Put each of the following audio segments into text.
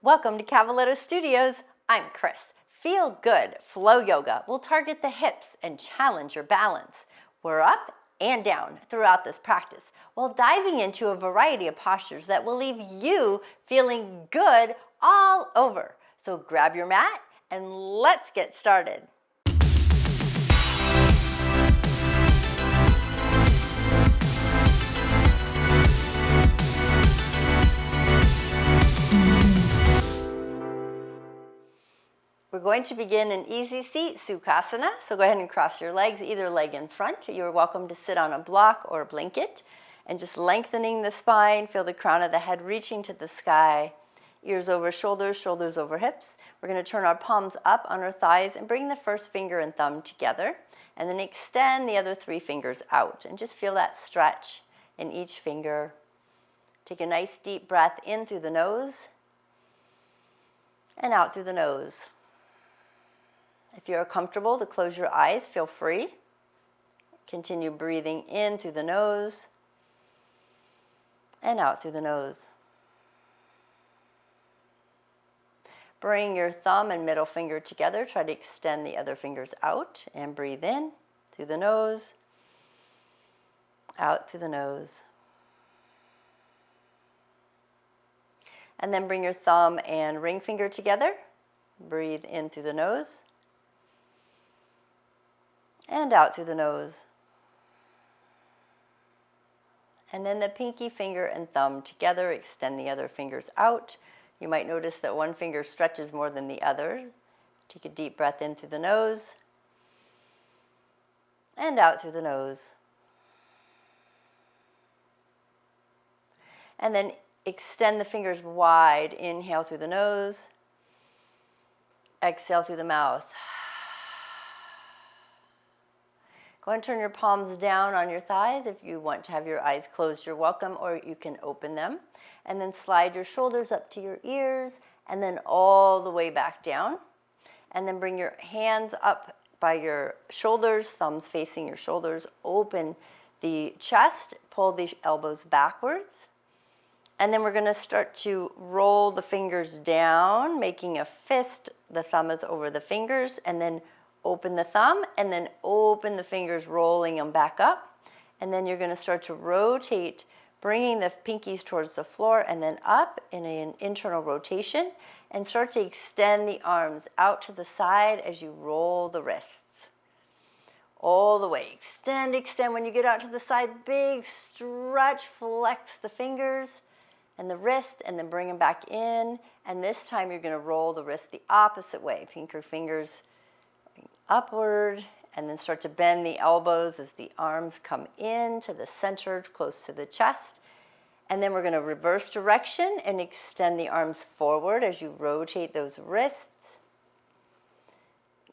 Welcome to Cavaletto Studios. I'm Chris. Feel Good Flow Yoga will target the hips and challenge your balance. We're up and down throughout this practice while diving into a variety of postures that will leave you feeling good all over. So grab your mat and let's get started. We're going to begin an easy seat, Sukhasana. So go ahead and cross your legs, either leg in front. You're welcome to sit on a block or a blanket. And just lengthening the spine, feel the crown of the head reaching to the sky. Ears over shoulders, shoulders over hips. We're going to turn our palms up on our thighs and bring the first finger and thumb together. And then extend the other three fingers out. And just feel that stretch in each finger. Take a nice deep breath in through the nose and out through the nose. If you're comfortable to close your eyes, feel free. Continue breathing in through the nose and out through the nose. Bring your thumb and middle finger together. Try to extend the other fingers out and breathe in through the nose, out through the nose. And then bring your thumb and ring finger together. Breathe in through the nose and out through the nose. And then the pinky finger and thumb together, extend the other fingers out. You might notice that one finger stretches more than the other. Take a deep breath in through the nose and out through the nose. And then extend the fingers wide. Inhale through the nose, exhale through the mouth. Go ahead and turn your palms down on your thighs. If you want to have your eyes closed, you're welcome, or you can open them. And then slide your shoulders up to your ears, and then all the way back down. And then bring your hands up by your shoulders, thumbs facing your shoulders. Open the chest, pull the elbows backwards. And then we're going to start to roll the fingers down, making a fist. The thumb is over the fingers, and then open the thumb, and then open the fingers, rolling them back up. And then you're going to start to rotate, bringing the pinkies towards the floor and then up in an internal rotation, and start to extend the arms out to the side as you roll the wrists. All the way. Extend, extend. When you get out to the side, big stretch, flex the fingers and the wrist, and then bring them back in. And this time you're going to roll the wrist the opposite way. Pinker fingers upward, and then start to bend the elbows as the arms come in to the center, close to the chest. And then we're going to reverse direction and extend the arms forward as you rotate those wrists.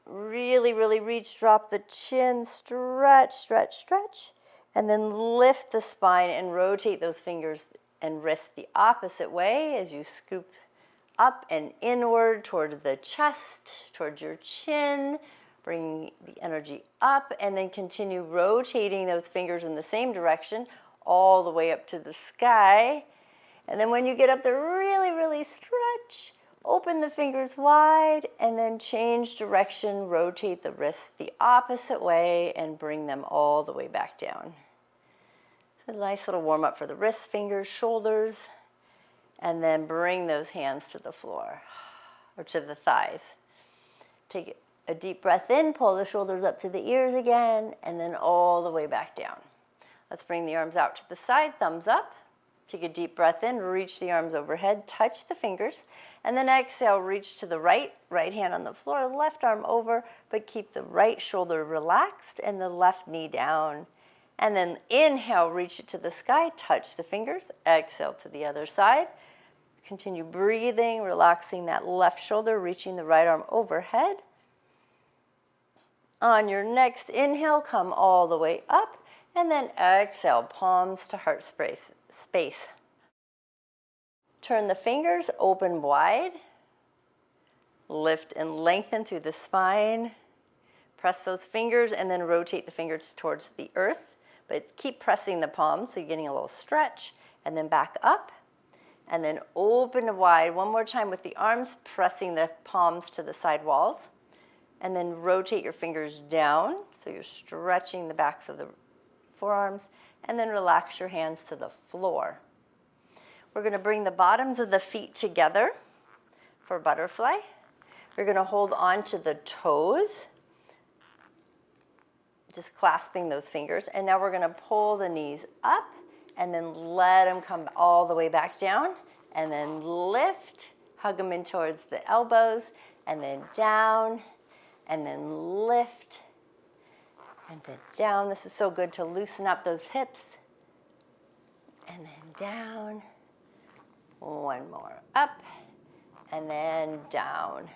Really, really reach, drop the chin, stretch, stretch, stretch. And then lift the spine and rotate those fingers and wrists the opposite way as you scoop up and inward toward the chest, towards your chin. Bring the energy up, and then continue rotating those fingers in the same direction all the way up to the sky. And then when you get up there, really, really stretch. Open the fingers wide, and then change direction. Rotate the wrists the opposite way and bring them all the way back down. So a nice little warm up for the wrists, fingers, shoulders, and then bring those hands to the floor or to the thighs. Take a deep breath in, pull the shoulders up to the ears again, and then all the way back down. Let's bring the arms out to the side, thumbs up. Take a deep breath in, reach the arms overhead, touch the fingers, and then exhale, reach to the right hand on the floor, left arm over, but keep the right shoulder relaxed and the left knee down. And then inhale, reach it to the sky, touch the fingers, exhale to the other side. Continue breathing, relaxing that left shoulder, reaching the right arm overhead. On your next inhale, come all the way up, and then exhale, palms to heart space. Turn the fingers open wide. Lift and lengthen through the spine. Press those fingers and then rotate the fingers towards the earth. But keep pressing the palms so you're getting a little stretch, and then back up. and then open wide one more time with the arms, pressing the palms to the side walls. And then rotate your fingers down, so you're stretching the backs of the forearms, and then relax your hands to the floor. We're going to bring the bottoms of the feet together for butterfly. We're going to hold on to the toes, just clasping those fingers. And now we're going to pull the knees up and then let them come all the way back down, and then lift, hug them in towards the elbows, and then down, and then lift, and then down. This is so good to loosen up those hips. And then down. One more up, and then down.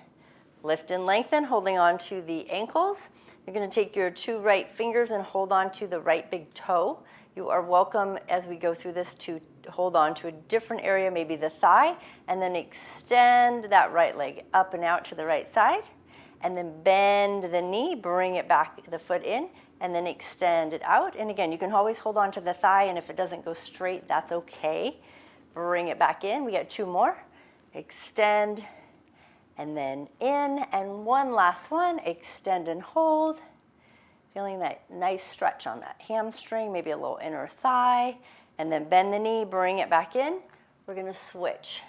Lift and lengthen, holding on to the ankles. You're going to take your 2 right fingers and hold on to the right big toe. You are welcome, as we go through this, to hold on to a different area, maybe the thigh, and then extend that right leg up and out to the right side. And then bend the knee, bring it back, the foot in, and then extend it out. And again, you can always hold on to the thigh, and if it doesn't go straight, that's okay. Bring it back in. We got 2 more. Extend, and then in, and one last one. Extend and hold. Feeling that nice stretch on that hamstring, maybe a little inner thigh. And then bend the knee, bring it back in. We're going to switch.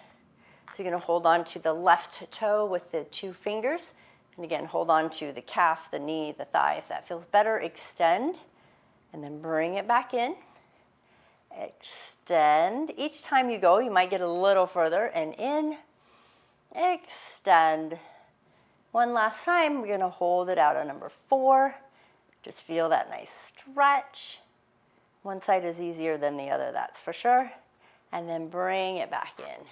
So you're going to hold on to the left toe with the 2 fingers. And again, hold on to the calf, the knee, the thigh, if that feels better. Extend, and then bring it back in. Extend. Each time you go, you might get a little further, and in. Extend. One last time, we're going to hold it out on number 4. Just feel that nice stretch. One side is easier than the other, that's for sure. And then bring it back in.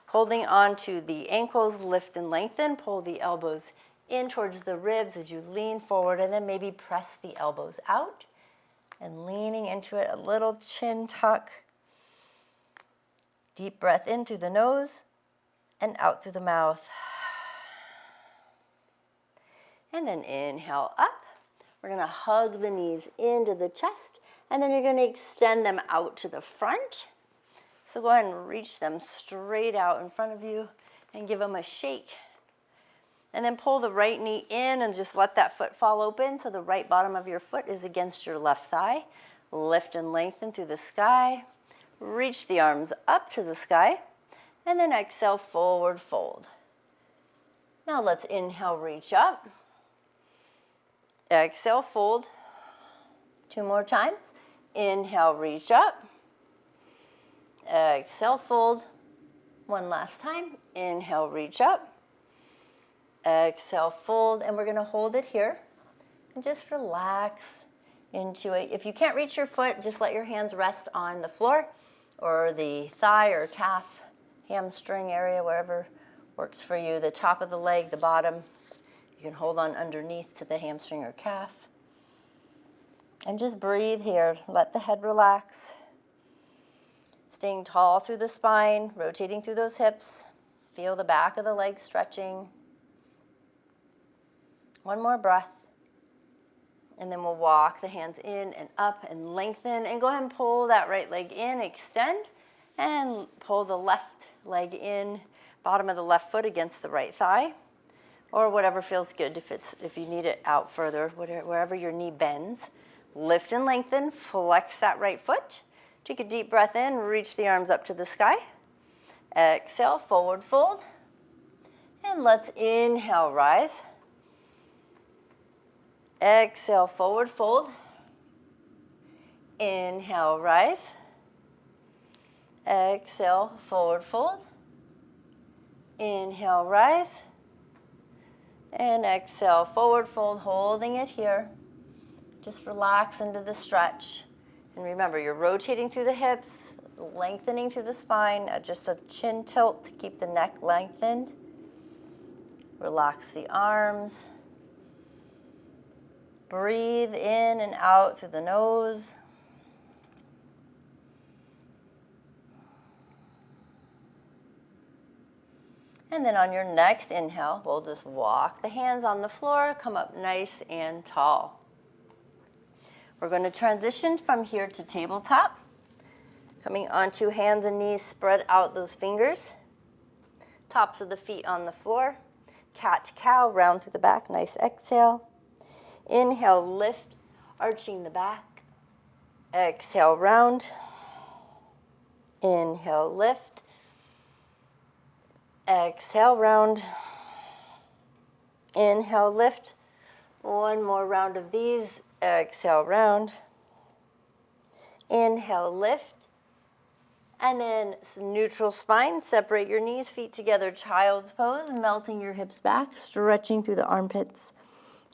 Holding on to the ankles, lift and lengthen. Pull the elbows in towards the ribs as you lean forward, and then maybe press the elbows out. And leaning into it, a little chin tuck. Deep breath in through the nose and out through the mouth. And then inhale up. We're going to hug the knees into the chest, and then you're going to extend them out to the front. So go ahead and reach them straight out in front of you and give them a shake. And then pull the right knee in and just let that foot fall open so the right bottom of your foot is against your left thigh. Lift and lengthen through the sky. Reach the arms up to the sky. And then exhale, forward fold. Now let's inhale, reach up. Exhale, fold. 2 more times. Inhale, reach up. Exhale, fold. One last time. Inhale, reach up. Exhale, fold. And we're going to hold it here. And just relax into it. If you can't reach your foot, just let your hands rest on the floor or the thigh or calf, hamstring area, wherever works for you. The top of the leg, the bottom. You can hold on underneath to the hamstring or calf. And just breathe here. Let the head relax. Staying tall through the spine, rotating through those hips. Feel the back of the leg stretching. One more breath. And then we'll walk the hands in and up and lengthen. And go ahead and pull that right leg in, extend. And pull the left leg in, bottom of the left foot against the right thigh. Or whatever feels good if you need it out further, wherever your knee bends. Lift and lengthen, flex that right foot. Take a deep breath in, reach the arms up to the sky. Exhale, forward fold. And let's inhale, rise. Exhale, forward fold. Inhale, rise. Exhale, forward fold. Inhale, rise. And exhale, forward fold, holding it here. Just relax into the stretch. And remember, you're rotating through the hips, lengthening through the spine, just a chin tilt to keep the neck lengthened. Relax the arms. Breathe in and out through the nose. And then on your next inhale, we'll just walk the hands on the floor, come up nice and tall. We're going to transition from here to tabletop. Coming onto hands and knees, spread out those fingers. Tops of the feet on the floor. Cat-cow, round through the back, nice exhale. Inhale, lift, arching the back. Exhale, round. Inhale, lift. Exhale, round. Inhale, lift. One more round of these. Exhale, round. Inhale, lift. And then neutral spine. Separate your knees, feet together, child's pose, melting your hips back, stretching through the armpits.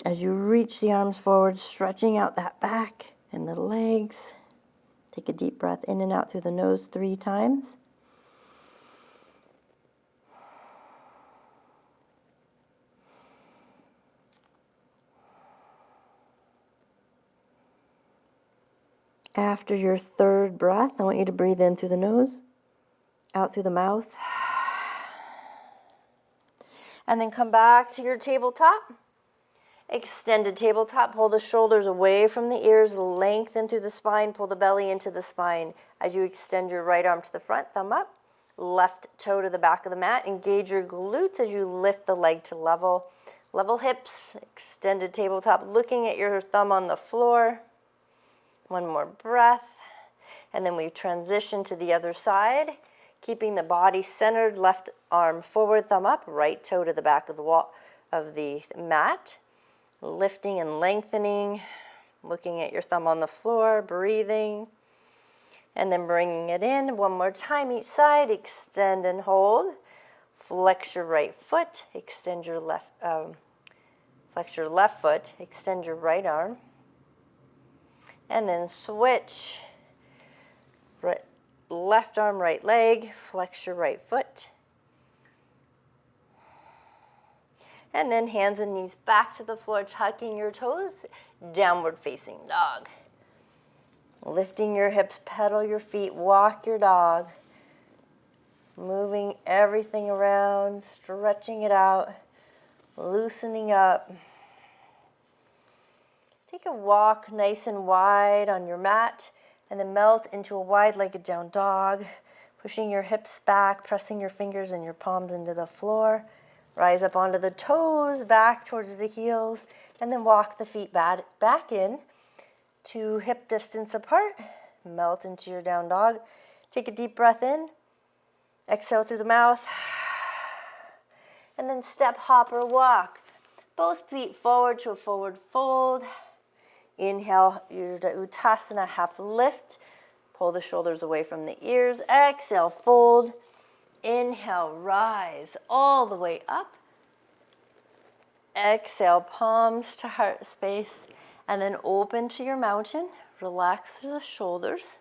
As you reach the arms forward, stretching out that back and the legs. Take a deep breath in and out through the nose 3 times. After your 3rd breath, I want you to breathe in through the nose, out through the mouth. And then come back to your tabletop. Extended tabletop, pull the shoulders away from the ears, lengthen through the spine, pull the belly into the spine. As you extend your right arm to the front, thumb up, left toe to the back of the mat. Engage your glutes as you lift the leg to level. Level hips, extended tabletop, looking at your thumb on the floor. One more breath. And then we transition to the other side, keeping the body centered, left arm forward, thumb up, right toe to the back of the wall of the mat. Lifting and lengthening, looking at your thumb on the floor, breathing, and then bringing it in. One more time each side, extend and hold. Flex your right foot, extend your flex your left foot, extend your right arm, and then switch. Left arm, right leg, flex your right foot. And then hands and knees back to the floor, tucking your toes, downward facing dog. Lifting your hips, pedal your feet, walk your dog. Moving everything around, stretching it out, loosening up. Take a walk nice and wide on your mat, and then melt into a wide-legged down dog, pushing your hips back, pressing your fingers and your palms into the floor. Rise up onto the toes, back towards the heels, and then walk the feet back in to hip distance apart. Melt into your down dog. Take a deep breath in. Exhale through the mouth. And then step, hop, or walk. Both feet forward to a forward fold. Inhale, your Uttasana half lift. Pull the shoulders away from the ears. Exhale, fold. Inhale, rise all the way up. Exhale, palms to heart space. And then open to your mountain. Relax through the shoulders.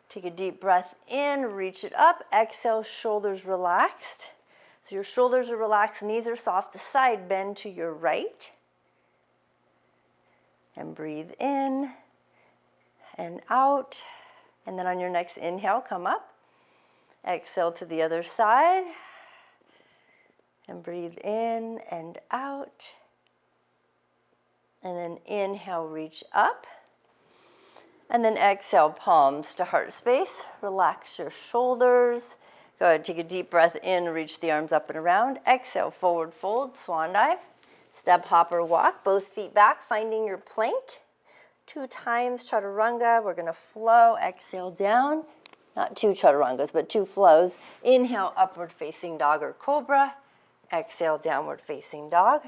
Take a deep breath in, reach it up. Exhale, shoulders relaxed. So your shoulders are relaxed, knees are soft to side. Bend to your right. And breathe in and out. And then on your next inhale, come up. Exhale to the other side. And breathe in and out. And then inhale, reach up. And then exhale, palms to heart space. Relax your shoulders. Go ahead, take a deep breath in, reach the arms up and around. Exhale, forward fold, swan dive. Step, hop, or walk, both feet back, finding your plank. 2 times chaturanga. We're going to flow. Exhale down. Not 2 chaturangas, but 2 flows. Inhale, upward facing dog or cobra. Exhale, downward facing dog.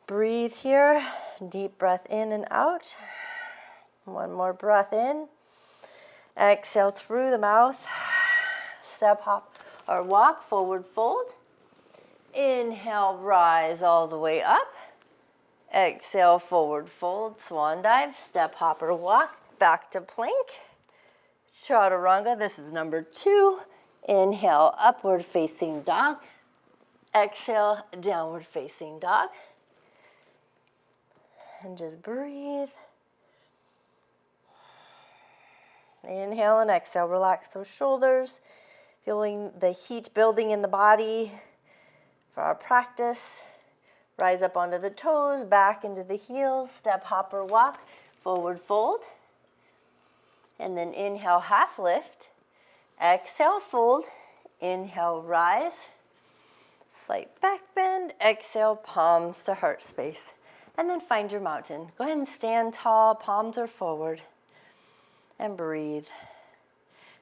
Breathe here. Deep breath in and out. One more breath in. Exhale through the mouth. Step, hop, or walk, forward fold. Inhale, rise all the way up. Exhale, forward fold, swan dive, step, hop, or walk, back to plank. Chaturanga, this is number 2. Inhale, upward facing dog. Exhale, downward facing dog. And just breathe. Inhale and exhale, relax those shoulders. Feeling the heat building in the body for our practice. Rise up onto the toes, back into the heels, step, hop, or walk, forward fold. And then inhale, half lift. Exhale, fold. Inhale, rise. Slight back bend. Exhale, palms to heart space. And then find your mountain. Go ahead and stand tall, palms are forward. And breathe.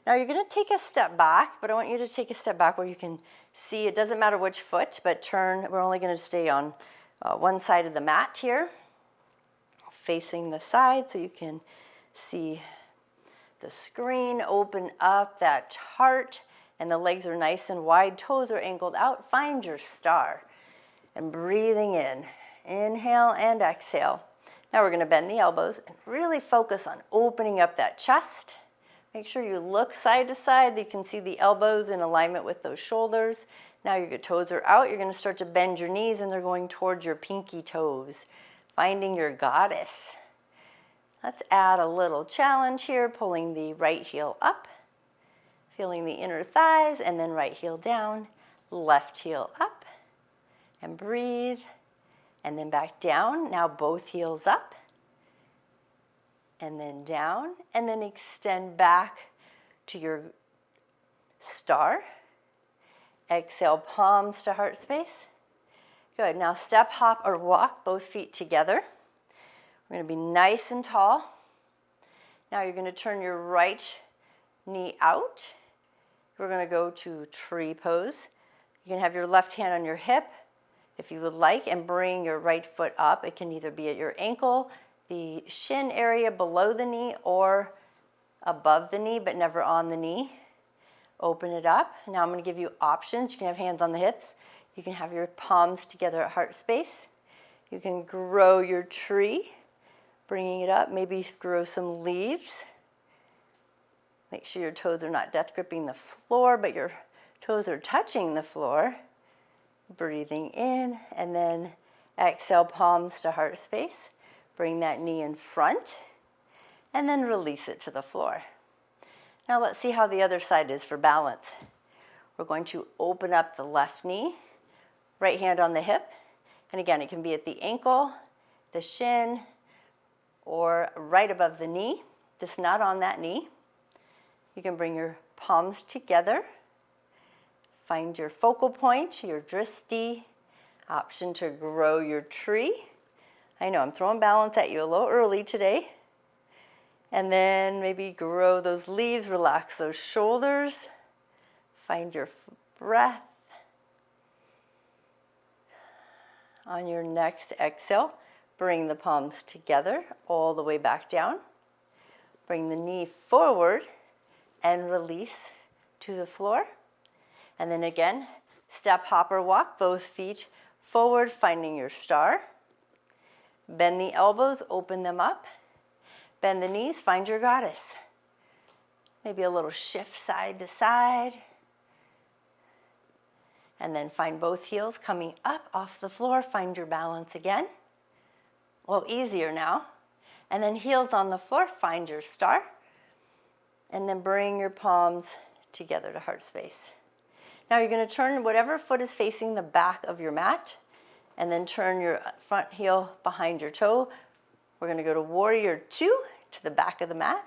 Now you're going to take a step back, but I want you to take a step back where you can see, it doesn't matter which foot, but turn. We're only going to stay on one side of the mat here, facing the side so you can see the screen. Open up that heart, and the legs are nice and wide, toes are angled out. Find your star. And breathing in. Inhale and exhale. Now we're going to bend the elbows and really focus on opening up that chest. Make sure you look side to side. You can see the elbows in alignment with those shoulders. Now your toes are out. You're going to start to bend your knees, and they're going towards your pinky toes. Finding your goddess. Let's add a little challenge here, pulling the right heel up, feeling the inner thighs, and then right heel down, left heel up, and breathe, and then back down. Now both heels up, and then down, and then extend back to your star. Exhale, palms to heart space. Good. Now step, hop, or walk both feet together. We're going to be nice and tall. Now you're going to turn your right knee out. We're going to go to tree pose. You can have your left hand on your hip if you would like, and bring your right foot up. It can either be at your ankle, the shin area below the knee, or above the knee, but never on the knee. Open it up. Now I'm going to give you options. You can have hands on the hips. You can have your palms together at heart space. You can grow your tree, bringing it up. Maybe grow some leaves. Make sure your toes are not death gripping the floor, but your toes are touching the floor. Breathing in, and then exhale, palms to heart space. Bring that knee in front, and then release it to the floor. Now let's see how the other side is for balance. We're going to open up the left knee, right hand on the hip, and again, it can be at the ankle, the shin, or right above the knee, just not on that knee. You can bring your palms together. Find your focal point, your drishti. Option to grow your tree. I know I'm throwing balance at you a little early today. And then maybe grow those leaves, relax those shoulders. Find your breath. On your next exhale, bring the palms together all the way back down. Bring the knee forward and release to the floor. And then again, step, hop, or walk, both feet forward, finding your star. Bend the elbows, open them up. Bend the knees, find your goddess. Maybe a little shift side to side. And then find both heels coming up off the floor. Find your balance again. A little easier now. And then heels on the floor, find your star. And then bring your palms together to heart space. Now you're going to turn whatever foot is facing the back of your mat, and then turn your front heel behind your toe. We're going to go to warrior 2 to the back of the mat.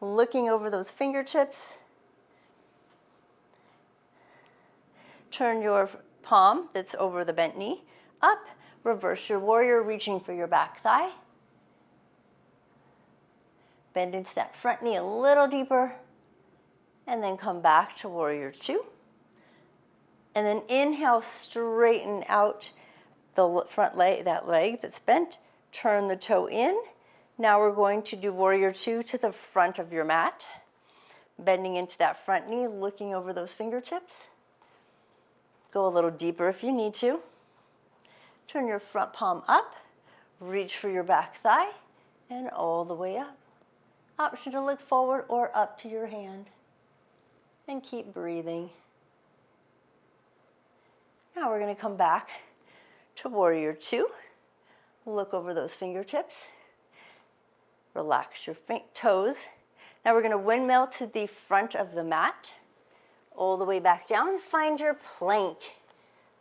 Looking over those fingertips. Turn your palm that's over the bent knee up. Reverse your warrior, reaching for your back thigh. Bend into that front knee a little deeper. And then come back to warrior 2. And then inhale, straighten out the front leg, that leg that's bent. Turn the toe in. Now we're going to do warrior 2 to the front of your mat. Bending into that front knee, looking over those fingertips. Go a little deeper if you need to. Turn your front palm up. Reach for your back thigh. And all the way up. Option to look forward or up to your hand. And keep breathing. Now we're going to come back to warrior 2. Look over those fingertips. Relax your toes. Now we're going to windmill to the front of the mat. All the way back down. Find your plank.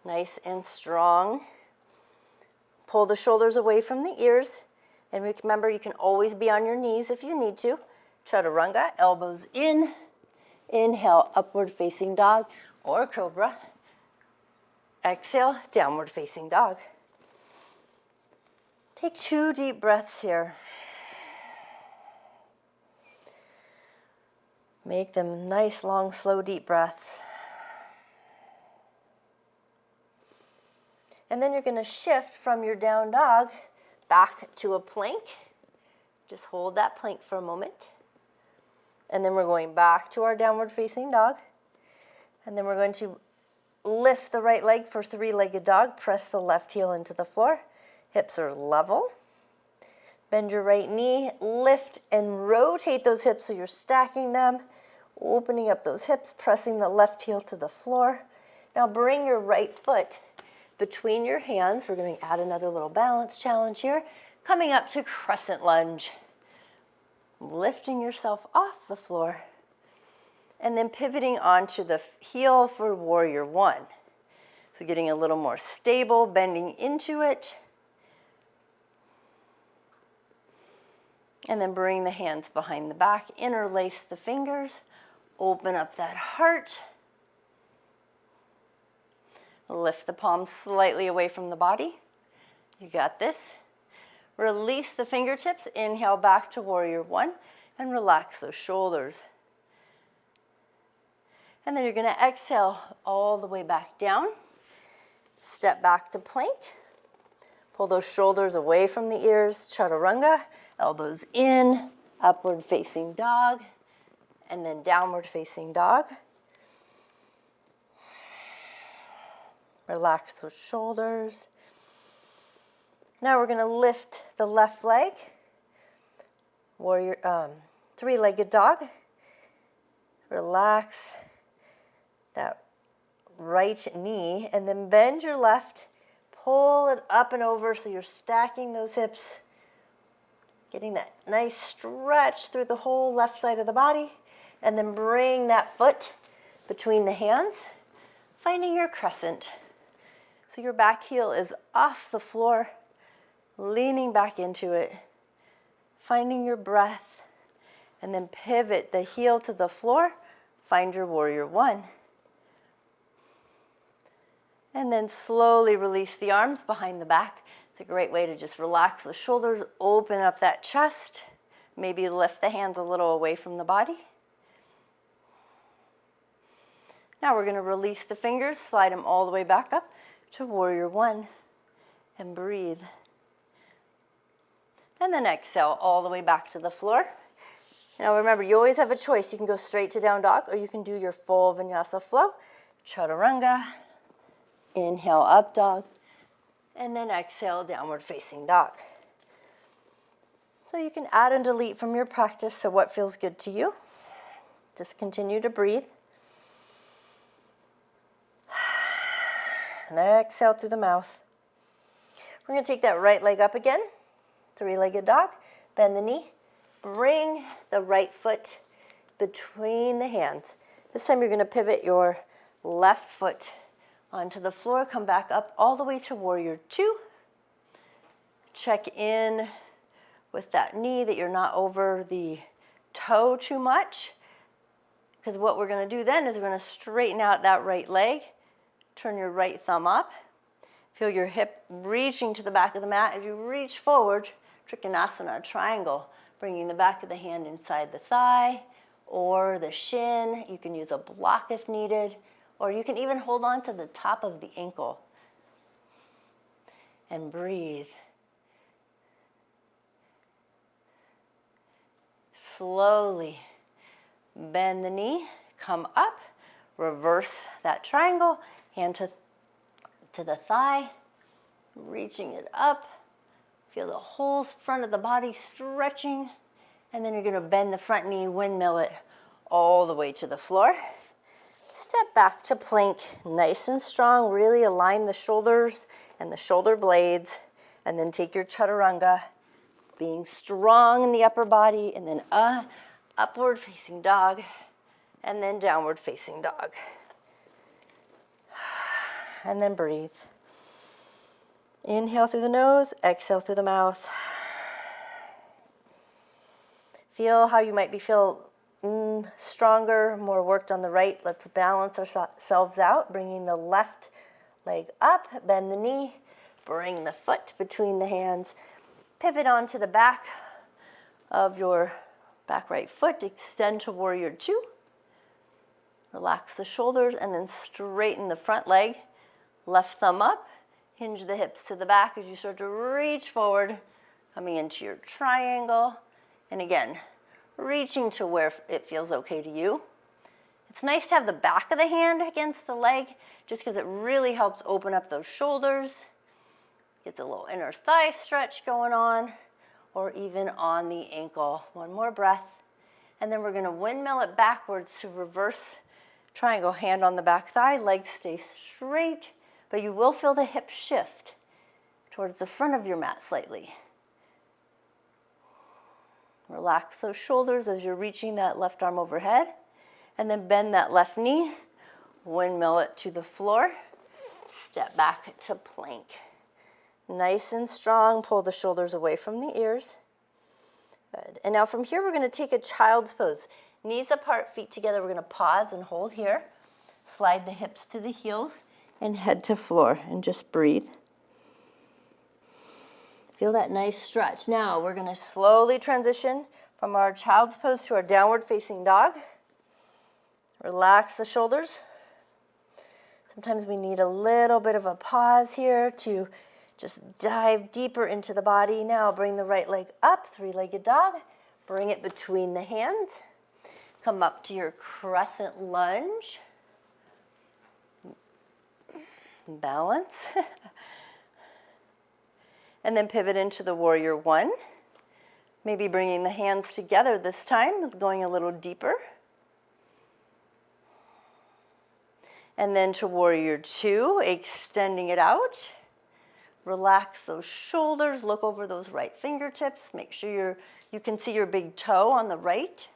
Nice and strong. Pull the shoulders away from the ears. And remember, you can always be on your knees if you need to. Chaturanga, elbows in. Inhale, upward facing dog or cobra. Exhale, downward facing dog. Take 2 deep breaths here. Make them nice, long, slow, deep breaths. And then you're going to shift from your down dog back to a plank. Just hold that plank for a moment. And then we're going back to our downward facing dog. And then we're going to lift the right leg for 3-legged dog. Press the left heel into the floor. Hips are level. Bend your right knee. Lift and rotate those hips so you're stacking them. Opening up those hips, pressing the left heel to the floor. Now bring your right foot between your hands. We're going to add another little balance challenge here. Coming up to crescent lunge. Lifting yourself off the floor. And then pivoting onto the heel for warrior one. So getting a little more stable, bending into it. And then bring the hands behind the back, interlace the fingers, open up that heart. Lift the palms slightly away from the body. You got this. Release the fingertips, inhale back to warrior one, and relax those shoulders. And then you're going to exhale all the way back down. Step back to plank. Pull those shoulders away from the ears, chaturanga, elbows in, upward facing dog, and then downward facing dog. Relax those shoulders. Now we're going to lift the left leg, warrior, 3-legged dog. Relax that right knee, and then bend your left, pull it up and over so you're stacking those hips, getting that nice stretch through the whole left side of the body, and then bring that foot between the hands, finding your crescent. So your back heel is off the floor, leaning back into it, finding your breath, and then pivot the heel to the floor, find your warrior one. And then slowly release the arms behind the back. It's a great way to just relax the shoulders, open up that chest, maybe lift the hands a little away from the body. Now we're going to release the fingers, slide them all the way back up to warrior one, and breathe. And then exhale all the way back to the floor. Now remember, you always have a choice. You can go straight to down dog, or you can do your full vinyasa flow. Chaturanga, inhale up dog, and then exhale downward facing dog. So you can add and delete from your practice, so what feels good to you. Just continue to breathe. And exhale through the mouth. We're going to take that right leg up again. 3-legged dog. Bend the knee. Bring the right foot between the hands. This time you're going to pivot your left foot onto the floor. Come back up all the way to warrior two. Check in with that knee, that you're not over the toe too much. Because what we're going to do then is we're going to straighten out that right leg. Turn your right thumb up. Feel your hip reaching to the back of the mat. As you reach forward, Trikonasana, triangle, bringing the back of the hand inside the thigh or the shin. You can use a block if needed, or you can even hold on to the top of the ankle. And breathe. Slowly bend the knee, come up, reverse that triangle, hand to the thigh, reaching it up. Feel the whole front of the body stretching, and then you're going to bend the front knee, windmill it all the way to the floor. Step back to plank, nice and strong. Really align the shoulders and the shoulder blades, and then take your chaturanga, being strong in the upper body, and then upward facing dog, and then downward facing dog. And then breathe. Inhale through the nose, exhale through the mouth. Feel how you might be stronger, more worked on the right. Let's balance ourselves out, bringing the left leg up, bend the knee, bring the foot between the hands, pivot onto the back of your back right foot, extend to warrior two. Relax the shoulders and then straighten the front leg, left thumb up, hinge the hips to the back as you start to reach forward, coming into your triangle. And again, reaching to where it feels okay to you. It's nice to have the back of the hand against the leg just because it really helps open up those shoulders. Gets a little inner thigh stretch going on, or even on the ankle. One more breath. And then we're going to windmill it backwards to reverse triangle, hand on the back thigh, legs stay straight, but you will feel the hips shift towards the front of your mat slightly. Relax those shoulders as you're reaching that left arm overhead, and then bend that left knee, windmill it to the floor, step back to plank. Nice and strong, pull the shoulders away from the ears. Good. And now from here, we're going to take a child's pose. Knees apart, feet together. We're going to pause and hold here. Slide the hips to the heels and head to floor and just breathe. Feel that nice stretch. Now we're going to slowly transition from our child's pose to our downward facing dog. Relax the shoulders. Sometimes we need a little bit of a pause here to just dive deeper into the body. Now bring the right leg up, three-legged dog. Bring it between the hands. Come up to your crescent lunge. Balance. And then pivot into the warrior one. Maybe bringing the hands together this time, going a little deeper. And then to warrior two, extending it out. Relax those shoulders, look over those right fingertips. Make sure you can see your big toe on the right.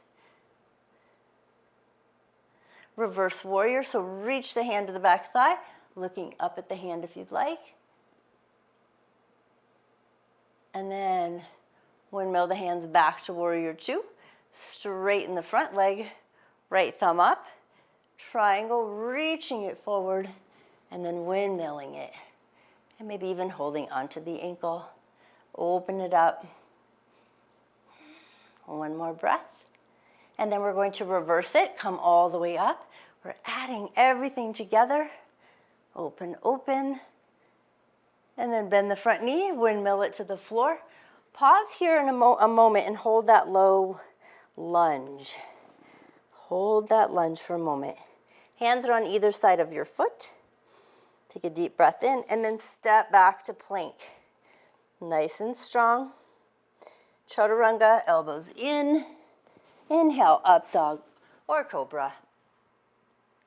Reverse warrior, so reach the hand to the back thigh, looking up at the hand if you'd like. And then windmill the hands back to warrior two. Straighten the front leg, right thumb up. Triangle, reaching it forward, and then windmilling it. And maybe even holding onto the ankle. Open it up. One more breath. And then we're going to reverse it, come all the way up. We're adding everything together. Open, open. And then bend the front knee, windmill it to the floor. Pause here in a moment and hold that low lunge. Hold that lunge for a moment. Hands are on either side of your foot. Take a deep breath in and then step back to plank. Nice and strong. Chaturanga, elbows in. Inhale, up dog or cobra.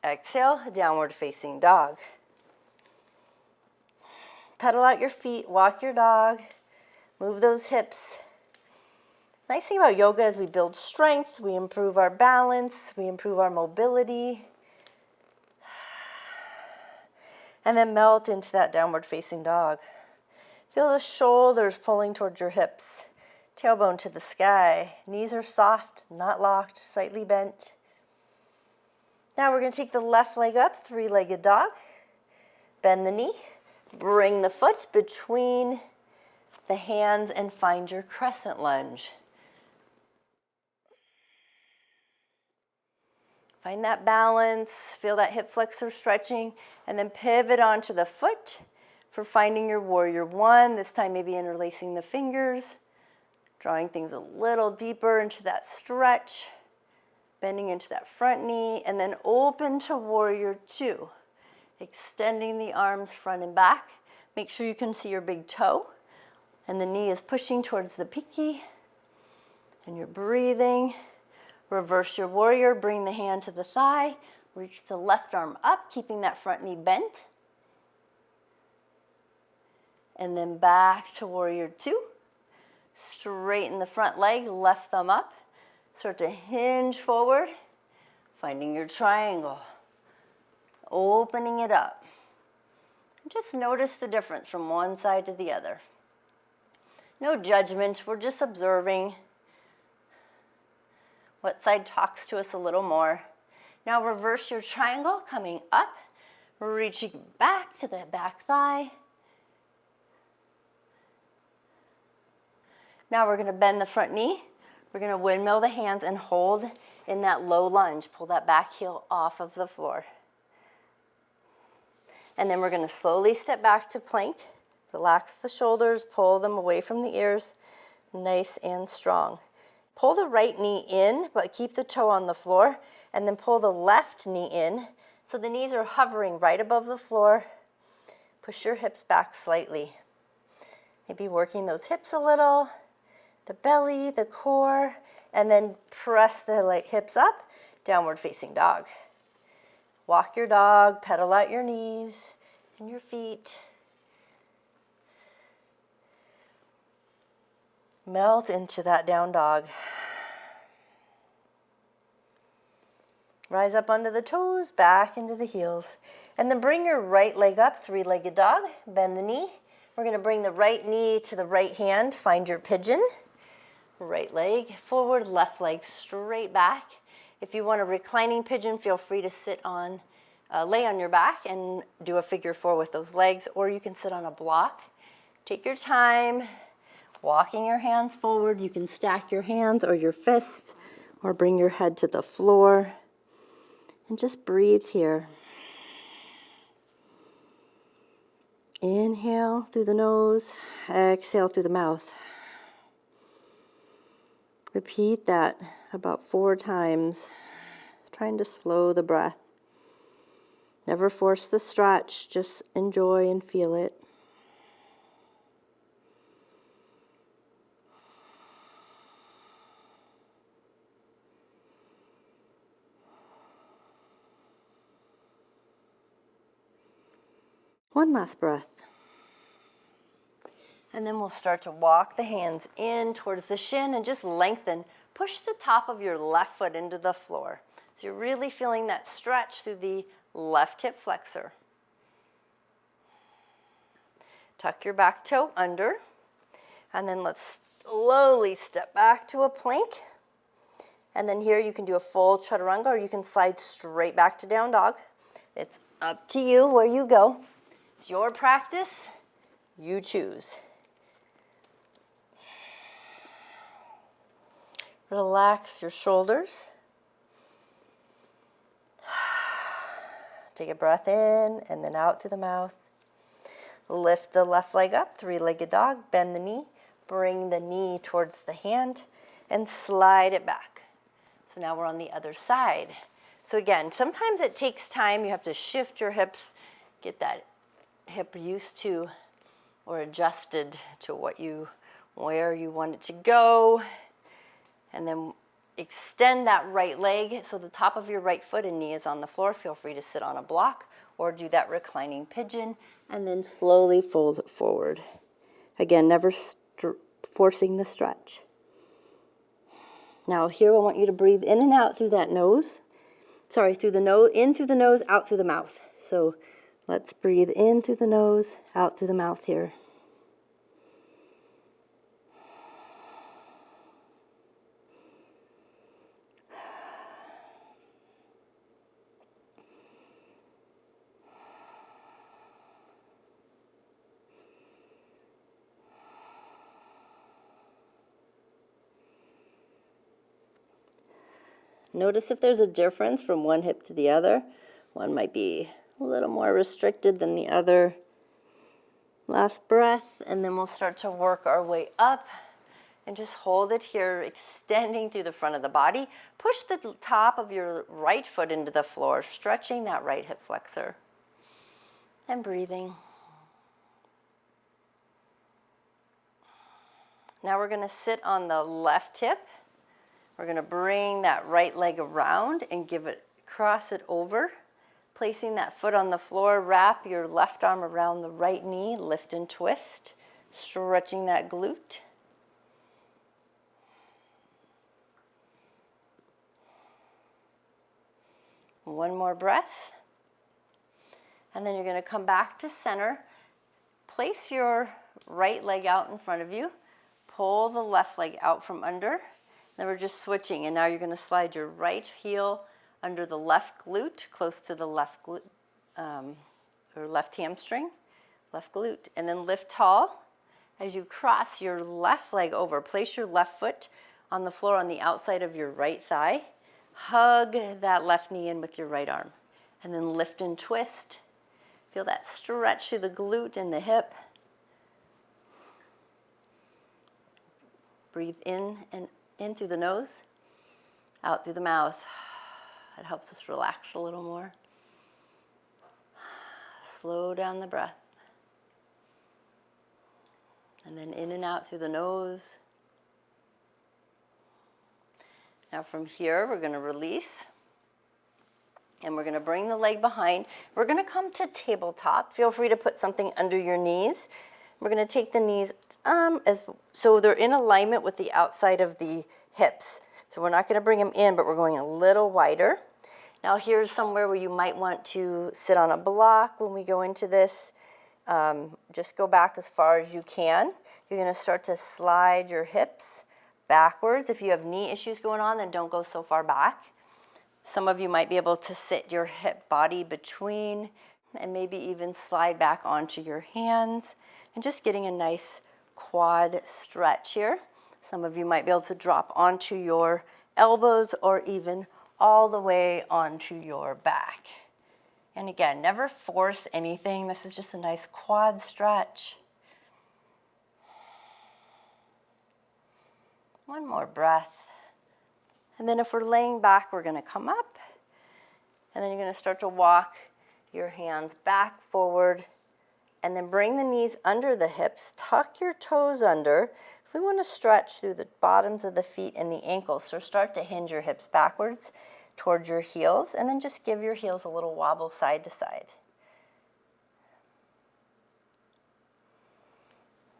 Exhale, downward facing dog. Pedal out your feet, walk your dog, move those hips. Nice thing about yoga is we build strength, we improve our balance, we improve our mobility. And then melt into that downward facing dog. Feel the shoulders pulling towards your hips. Tailbone to the sky. Knees are soft, not locked, slightly bent. Now we're going to take the left leg up, three-legged dog. Bend the knee. Bring the foot between the hands and find your crescent lunge. Find that balance, feel that hip flexor stretching, and then pivot onto the foot for finding your warrior one. This time maybe interlacing the fingers, drawing things a little deeper into that stretch, bending into that front knee, and then open to warrior two. Extending the arms front and back. Make sure you can see your big toe, and the knee is pushing towards the pinky, and you're breathing. Reverse your warrior, bring the hand to the thigh, reach the left arm up, keeping that front knee bent. And then back to warrior two. Straighten the front leg, left thumb up. Start to hinge forward, finding your triangle. Opening it up. Just notice the difference from one side to the other. No judgment, we're just observing. What side talks to us a little more? Now reverse your triangle, coming up, reaching back to the back thigh. Now we're going to bend the front knee. We're going to windmill the hands and hold in that low lunge. Pull that back heel off of the floor. And then we're going to slowly step back to plank. Relax the shoulders, pull them away from the ears, nice and strong. Pull the right knee in, but keep the toe on the floor, and then pull the left knee in. So the knees are hovering right above the floor. Push your hips back slightly. Maybe working those hips a little, the belly, the core, and then press the hips up, downward facing dog. Walk your dog, pedal out your knees and your feet. Melt into that down dog. Rise up onto the toes, back into the heels. And then bring your right leg up, three-legged dog. Bend the knee. We're going to bring the right knee to the right hand. Find your pigeon. Right leg forward, left leg straight back. If you want a reclining pigeon, feel free to sit on, lay on your back and do a figure four with those legs, or you can sit on a block. Take your time, walking your hands forward. You can stack your hands or your fists, or bring your head to the floor. And just breathe here. Inhale through the nose, exhale through the mouth. Repeat that about 4 times, trying to slow the breath. Never force the stretch, just enjoy and feel it. One last breath. And then we'll start to walk the hands in towards the shin and just lengthen. Push the top of your left foot into the floor. So you're really feeling that stretch through the left hip flexor. Tuck your back toe under. And then let's slowly step back to a plank. And then here you can do a full chaturanga, or you can slide straight back to down dog. It's up to you where you go. It's your practice. You choose. Relax your shoulders. Take a breath in and then out through the mouth. Lift the left leg up, three-legged dog. Bend the knee. Bring the knee towards the hand and slide it back. So now we're on the other side. So again, sometimes it takes time. You have to shift your hips, get that hip used to or adjusted to where you want it to go. And then extend that right leg so the top of your right foot and knee is on the floor. Feel free to sit on a block or do that reclining pigeon, and then slowly fold it forward. Again, never forcing the stretch. Now here I want you to breathe in and out through that nose. Sorry, through the nose, in through the nose, out through the mouth. So let's breathe in through the nose, out through the mouth here. Notice if there's a difference from one hip to the other. One might be a little more restricted than the other. Last breath, and then we'll start to work our way up. And just hold it here, extending through the front of the body. Push the top of your right foot into the floor, stretching that right hip flexor. And breathing. Now we're going to sit on the left hip. We're going to bring that right leg around and cross it over. Placing that foot on the floor, wrap your left arm around the right knee, lift and twist, stretching that glute. One more breath. And then you're going to come back to center. Place your right leg out in front of you. Pull the left leg out from under. Then we're just switching, and now you're going to slide your right heel under the left glute, close to the left glute, or left hamstring, left glute, and then lift tall. As you cross your left leg over, place your left foot on the floor on the outside of your right thigh. Hug that left knee in with your right arm, and then lift and twist. Feel that stretch through the glute and the hip. Breathe in and in through the nose, out through the mouth. It helps us relax a little more. Slow down the breath. And then in and out through the nose. Now from here, we're going to release. And we're going to bring the leg behind. We're going to come to tabletop. Feel free to put something under your knees. We're going to take the knees so they're in alignment with the outside of the hips. So we're not going to bring them in, but we're going a little wider. Now here's somewhere where you might want to sit on a block when we go into this. Just go back as far as you can. You're going to start to slide your hips backwards. If you have knee issues going on, then don't go so far back. Some of you might be able to sit your hip body between and maybe even slide back onto your hands and just getting a nice quad stretch here. Some of you might be able to drop onto your elbows or even all the way onto your back. And again, never force anything. This is just a nice quad stretch. One more breath. And then if we're laying back, we're going to come up. And then you're going to start to walk your hands back, forward, and then bring the knees under the hips. Tuck your toes under. If we want to stretch through the bottoms of the feet and the ankles, so start to hinge your hips backwards towards your heels, and then just give your heels a little wobble side to side.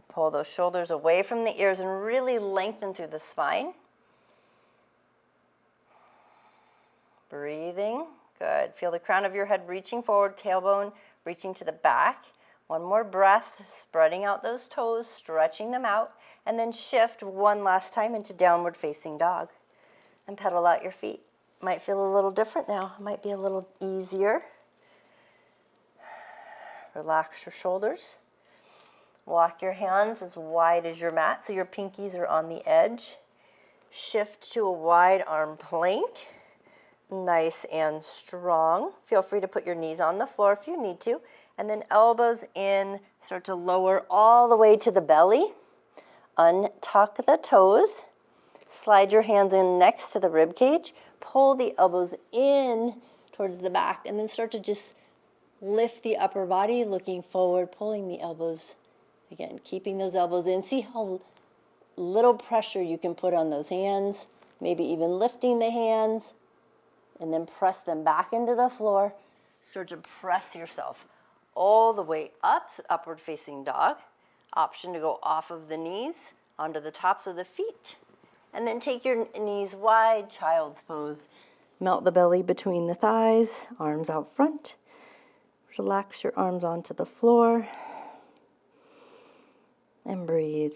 Pull those shoulders away from the ears and really lengthen through the spine. Breathing, good. Feel the crown of your head reaching forward, tailbone reaching to the back. One more breath, spreading out those toes, stretching them out, and then shift one last time into downward facing dog. And pedal out your feet. Might feel a little different now, might be a little easier. Relax your shoulders. Walk your hands as wide as your mat so your pinkies are on the edge. Shift to a wide arm plank. Nice and strong. Feel free to put your knees on the floor if you need to. And then elbows in, start to lower all the way to the belly. Untuck the toes. Slide your hands in next to the rib cage. Pull the elbows in towards the back. And then start to just lift the upper body, looking forward, pulling the elbows. Again, keeping those elbows in. See how little pressure you can put on those hands. Maybe even lifting the hands. And then press them back into the floor. Start to press yourself all the way up, upward facing dog. Option to go off of the knees, onto the tops of the feet. And then take your knees wide, child's pose. Melt the belly between the thighs, arms out front. Relax your arms onto the floor. And breathe.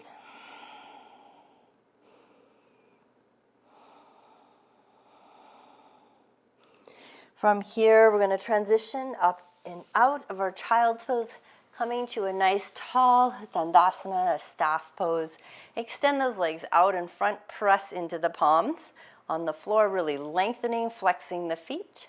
From here, we're going to transition up and out of our child's pose, coming to a nice tall Dandasana, a staff pose. Extend those legs out in front, press into the palms. On the floor, really lengthening, flexing the feet.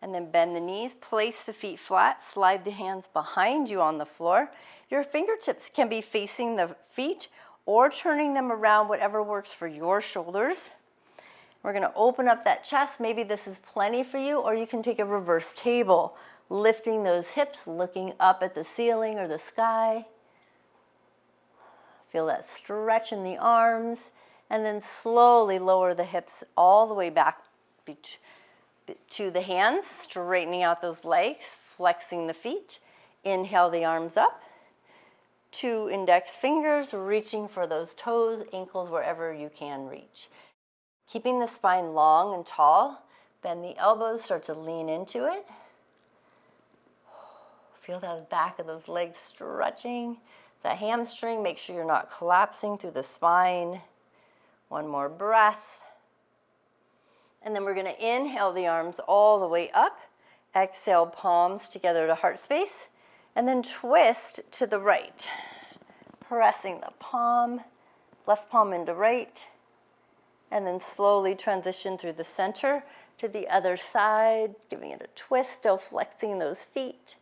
And then bend the knees, place the feet flat, slide the hands behind you on the floor. Your fingertips can be facing the feet or turning them around, whatever works for your shoulders. We're going to open up that chest. Maybe this is plenty for you, or you can take a reverse table, lifting those hips, looking up at the ceiling or the sky. Feel that stretch in the arms, and then slowly lower the hips all the way back to the hands, straightening out those legs, flexing the feet. Inhale the arms up. 2 index fingers, reaching for those toes, ankles, wherever you can reach. Keeping the spine long and tall, bend the elbows, start to lean into it. Feel that back of those legs stretching, the hamstring. Make sure you're not collapsing through the spine. One more breath. And then we're going to inhale the arms all the way up. Exhale, palms together to heart space. And then twist to the right. Pressing the palm, left palm into right. And then slowly transition through the center to the other side, giving it a twist, still flexing those feet.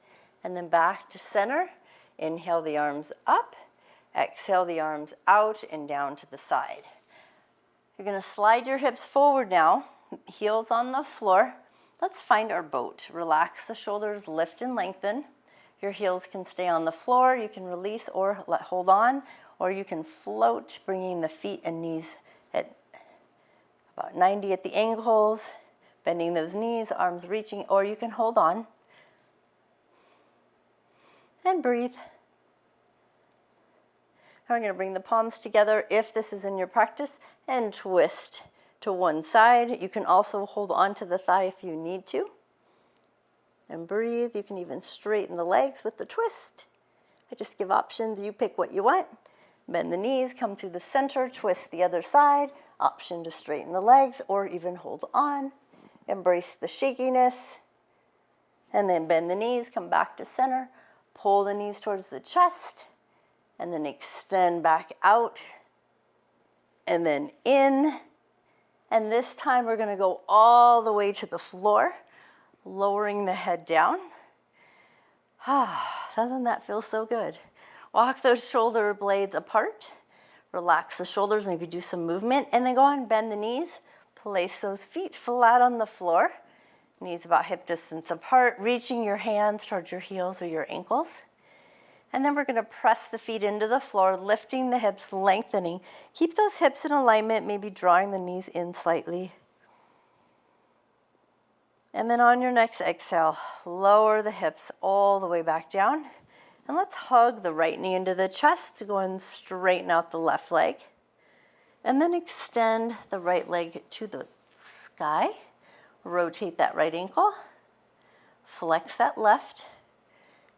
And then back to center. Inhale the arms up. Exhale the arms out and down to the side. You're going to slide your hips forward now, heels on the floor. Let's find our boat. Relax the shoulders, lift and lengthen. Your heels can stay on the floor. You can release or hold on, or you can float, bringing the feet and knees at about 90 at the ankles, bending those knees, arms reaching, or you can hold on. And breathe. Now we're going to bring the palms together if this is in your practice and twist to one side. You can also hold on to the thigh if you need to. And breathe. You can even straighten the legs with the twist. I just give options. You pick what you want. Bend the knees, come through the center, twist the other side. Option to straighten the legs or even hold on. Embrace the shakiness. And then bend the knees, come back to center. Pull the knees towards the chest. And then extend back out. And then in. And this time we're going to go all the way to the floor, lowering the head down. Doesn't that feel so good? Walk those shoulder blades apart. Relax the shoulders, maybe do some movement. And then go on, bend the knees. Place those feet flat on the floor. Knees about hip distance apart, reaching your hands towards your heels or your ankles. And then we're going to press the feet into the floor, lifting the hips, lengthening. Keep those hips in alignment, maybe drawing the knees in slightly. And then on your next exhale, lower the hips all the way back down. And let's hug the right knee into the chest to go and straighten out the left leg. And then extend the right leg to the sky. Rotate that right ankle. Flex that left.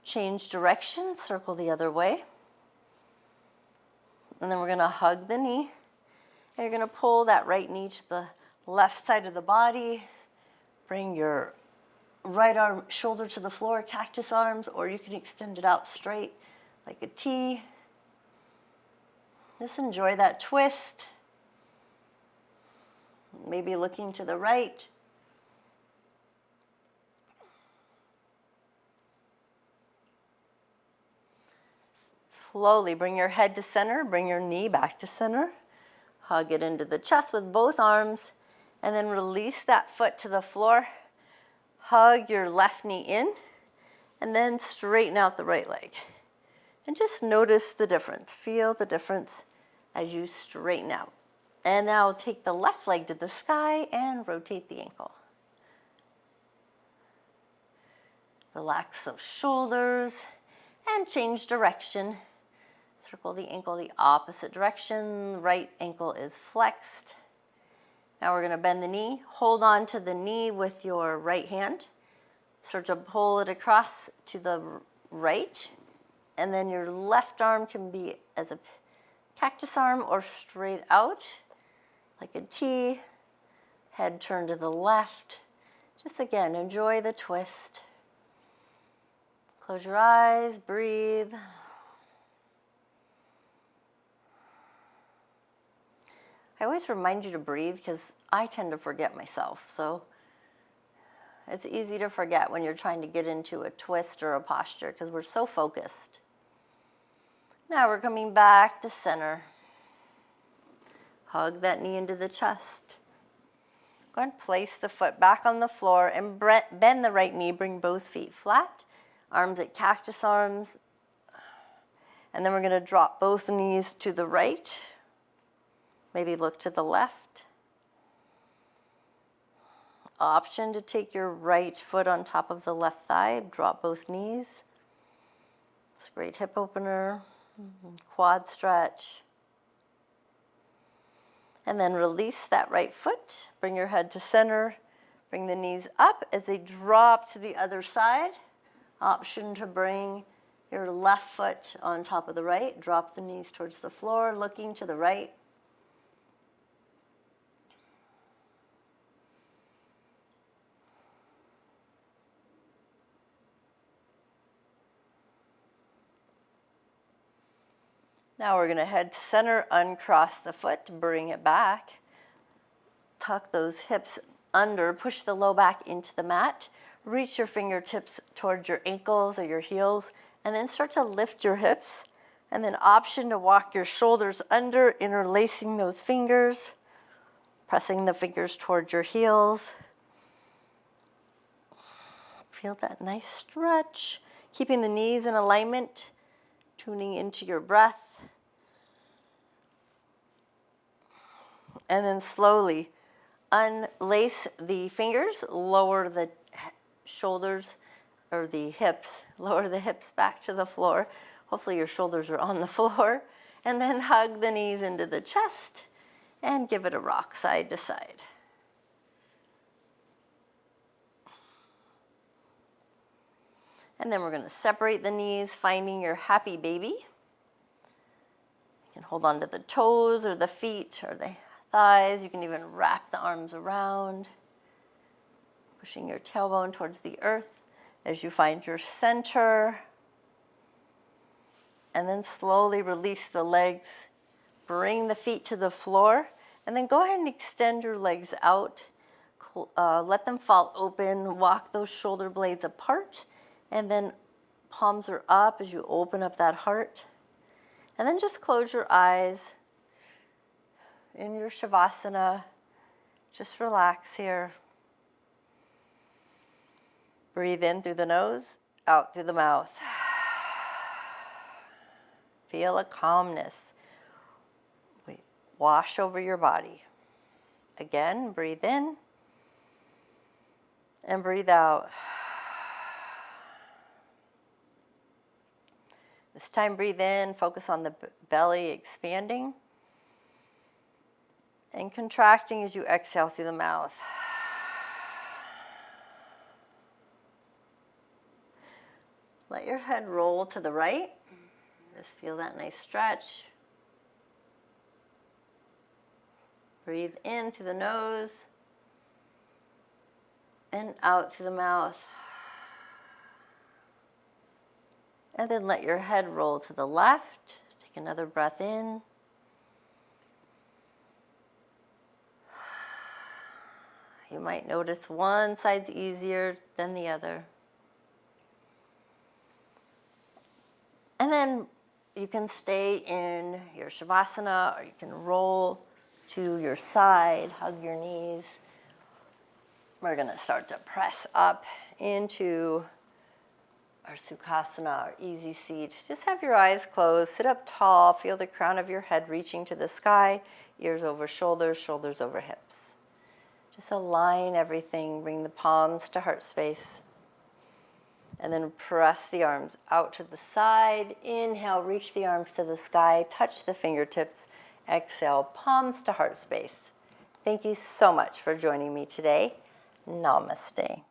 Change direction, circle the other way. And then we're going to hug the knee. And you're going to pull that right knee to the left side of the body. Bring your right arm, shoulder to the floor, cactus arms, or you can extend it out straight like a T. Just enjoy that twist. Maybe looking to the right. Slowly bring your head to center, bring your knee back to center. Hug it into the chest with both arms, and then release that foot to the floor. Hug your left knee in, and then straighten out the right leg. And just notice the difference. Feel the difference as you straighten out. And now take the left leg to the sky and rotate the ankle. Relax those shoulders and change direction. Circle the ankle the opposite direction. Right ankle is flexed. Now we're going to bend the knee. Hold on to the knee with your right hand. Start to pull it across to the right. And then your left arm can be as a cactus arm or straight out like a T. Head turned to the left. Just again, enjoy the twist. Close your eyes, breathe. I always remind you to breathe because I tend to forget myself. So it's easy to forget when you're trying to get into a twist or a posture because we're so focused. Now we're coming back to center. Hug that knee into the chest. Go ahead and place the foot back on the floor and bend the right knee. Bring both feet flat. Arms at cactus arms. And then we're going to drop both knees to the right. Maybe look to the left. Option to take your right foot on top of the left thigh. Drop both knees. It's a great hip opener. Quad stretch. And then release that right foot. Bring your head to center. Bring the knees up as they drop to the other side. Option to bring your left foot on top of the right. Drop the knees towards the floor, looking to the right. Now we're going to head center, uncross the foot, bring it back. Tuck those hips under, push the low back into the mat. Reach your fingertips towards your ankles or your heels, and then start to lift your hips. And then option to walk your shoulders under, interlacing those fingers, pressing the fingers towards your heels. Feel that nice stretch, keeping the knees in alignment, tuning into your breath. And then slowly unlace the fingers, lower the shoulders or the hips, lower the hips back to the floor. Hopefully your shoulders are on the floor. And then hug the knees into the chest and give it a rock side to side. And then we're going to separate the knees, finding your happy baby. You can hold on to the toes or the feet or the thighs. You can even wrap the arms around, pushing your tailbone towards the earth as you find your center. And then slowly release the legs. Bring the feet to the floor. And then go ahead and extend your legs out. Let them fall open. Walk those shoulder blades apart. And then palms are up as you open up that heart. And then just close your eyes. In your Savasana, just relax here. Breathe in through the nose, out through the mouth. Feel a calmness wash over your body. Again, breathe in and breathe out. This time, breathe in, focus on the belly expanding and contracting as you exhale through the mouth. Let your head roll to the right. Just feel that nice stretch. Breathe in through the nose and out through the mouth. And then let your head roll to the left. Take another breath in. You might notice one side's easier than the other. And then you can stay in your Savasana, or you can roll to your side, hug your knees. We're going to start to press up into our Sukhasana, our easy seat. Just have your eyes closed, sit up tall, feel the crown of your head reaching to the sky, ears over shoulders, shoulders over hips. Just align everything, bring the palms to heart space. And then press the arms out to the side. Inhale, reach the arms to the sky, touch the fingertips. Exhale, palms to heart space. Thank you so much for joining me today. Namaste.